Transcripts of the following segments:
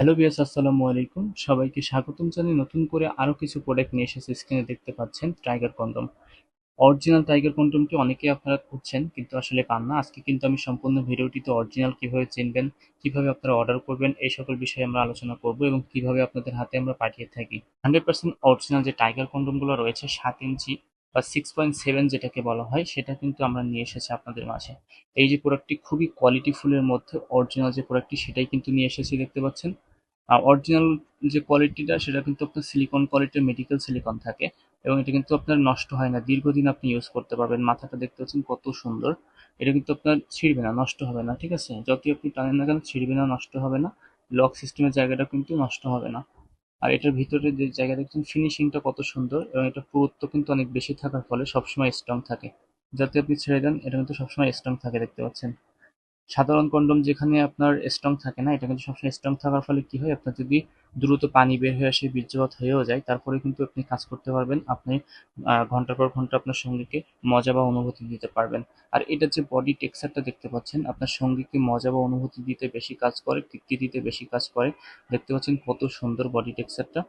Hello viewers, আসসালামু আলাইকুম। সবাইকে স্বাগতম জানিয়ে নতুন করে আরো কিছু প্রোডাক্ট নিয়ে এসেছি। স্ক্রিনে দেখতে পাচ্ছেন টাইগার কন্ডম। অরিজিনাল টাইগার কন্ডমটি অনেকেই আপনারা খুঁজছেন কিন্তু আসলে পান না। আজকে কিন্তু আমি সম্পূর্ণ ভিডিওটিতে অরিজিনাল কিভাবে চিনবেন, কিভাবে আপনারা অর্ডার করবেন এই সকল বিষয়ে আমরা আলোচনা করব এবং কিভাবে আপনাদের হাতে আমরা পাঠিয়ে থাকি। 100% অরিজিনাল যে টাইগার কন্ডমগুলো রয়েছে 7 ইঞ্চি বা 6.7 যেটাকে বলা হয়, সেটা কিন্তু আমরা নিয়ে এসেছি আপনাদের মাঝে। এই যে প্রোডাক্টটি খুবই কোয়ালিটি ফুলের মধ্যে অরিজিনাল যে প্রোডাক্টটি সেটাই কিন্তু নিয়ে এসেছি, দেখতে পাচ্ছেন। অরিজিনাল যে কোয়ালিটিটা সেটা কিন্তু আপনার সিলিকন কোয়ালিটির মেডিকেল সিলিকন থাকে এবং এটা কিন্তু আপনার নষ্ট হয় না, দীর্ঘদিন আপনি ইউজ করতে পারবেন। মাথাটা দেখতে পাচ্ছেন কত সুন্দর। এটা কিন্তু আপনার ছিঁড়বে না, নষ্ট হবে না, ঠিক আছে? যতই আপনি টানেন না কেন ছিঁড়বে না, নষ্ট হবে না। লক সিস্টেমের জায়গাটা কিন্তু নষ্ট হবে না। আর এটার ভিতরে যে জায়গা দেখছেন ফিনিশিংটা কত সুন্দর এবং এটা পুরুত্ব কিন্তু অনেক বেশি থাকার ফলে সবসময় স্ট্রং থাকে। যাতে আপনি ছেড়ে দেন এটা কিন্তু সবসময় স্ট্রং থাকে, দেখতে পাচ্ছেন। সাধারণ কন্ডম যেখানে আপনার স্ট্রং থাকে না, এটা কিন্তু সবসময় স্ট্রং থাকার ফলে কি হয়, আপনার যদি দ্রুত পানি বের হয়ে আসে, বীর্যপাত হয়েও যায়, তারপরে কিন্তু আপনি কাজ করতে পারবেন। আপনি ঘন্টার পর ঘন্টা আপনার সঙ্গীকে মজা বা অনুভূতি দিতে পারবেন। আর এটার যে বডি টেক্সচারটা দেখতে পাচ্ছেন, আপনার সঙ্গীকে মজা বা অনুভূতি দিতে বেশি কাজ করে, তৃপ্তি দিতে বেশি কাজ করে। দেখতে পাচ্ছেন কত সুন্দর বডি টেক্সচারটা।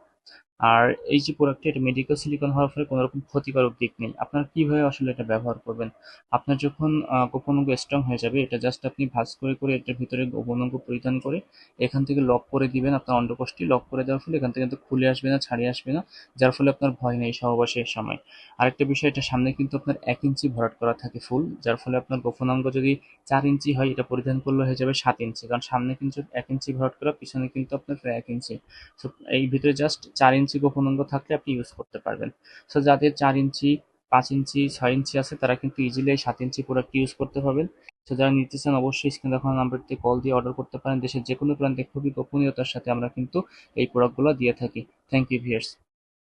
আর এই যে প্রোডাক্টটা, এটা মেডিকেল সিলিকন হওয়ার ফলে কোনো রকম ক্ষতিকারক দিক নেই। আপনারা কিভাবে আসলে এটা ব্যবহার করবেন, আপনার যখন গোপন অঙ্গ স্ট্রং হয়ে যাবে, এটা জাস্ট আপনি ভাঁজ করে করে এটার ভিতরে গোপন অঙ্গ পরিধান করে এখান থেকে লক করে দিবেন। আপনার অন্ডকোষটি লক করে দেওয়ার ফলে এখান থেকে কিন্তু খুলে আসবে না, ছাড়িয়ে আসবে না, যার ফলে আপনার ভয় নেই সহবাসের সময়। আরেকটা বিষয়, এটা সামনে কিন্তু আপনার 1 ইঞ্চি ভরাট করা থাকে ফুল, যার ফলে আপনার গোপন অঙ্গ যদি 4 ইঞ্চি হয়, এটা পরিধান করলে হয়ে যাবে 7 ইঞ্চি, কারণ সামনে কিন্তু 1 ইঞ্চি ভরাট করা, পিছনে কিন্তু আপনার প্রায় 1 ইঞ্চি। সো এই ভিতরে জাস্ট 4 ইঞ্চি গোপন অঙ্গ থাকলে আপনি ইউজ করতে পারবেন। সো যাদের 4 ইঞ্চি, 5 ইঞ্চি, 6 ইঞ্চি আছে, তারা কিন্তু ইজিলি এই 7 ইঞ্চি প্রোডাক্ট ইউজ করতে পারবেন। তো যারা নিতে চান অবশ্যই স্ক্রিনে দেখানো নাম্বারটিতে কল দিয়ে অর্ডার করতে পারেন। দেশের যে কোনো প্রান্তে খুবই গোপনীয়তার সাথে আমরা কিন্তু এই প্রোডাক্টগুলো দিয়ে থাকি। Thank you viewers.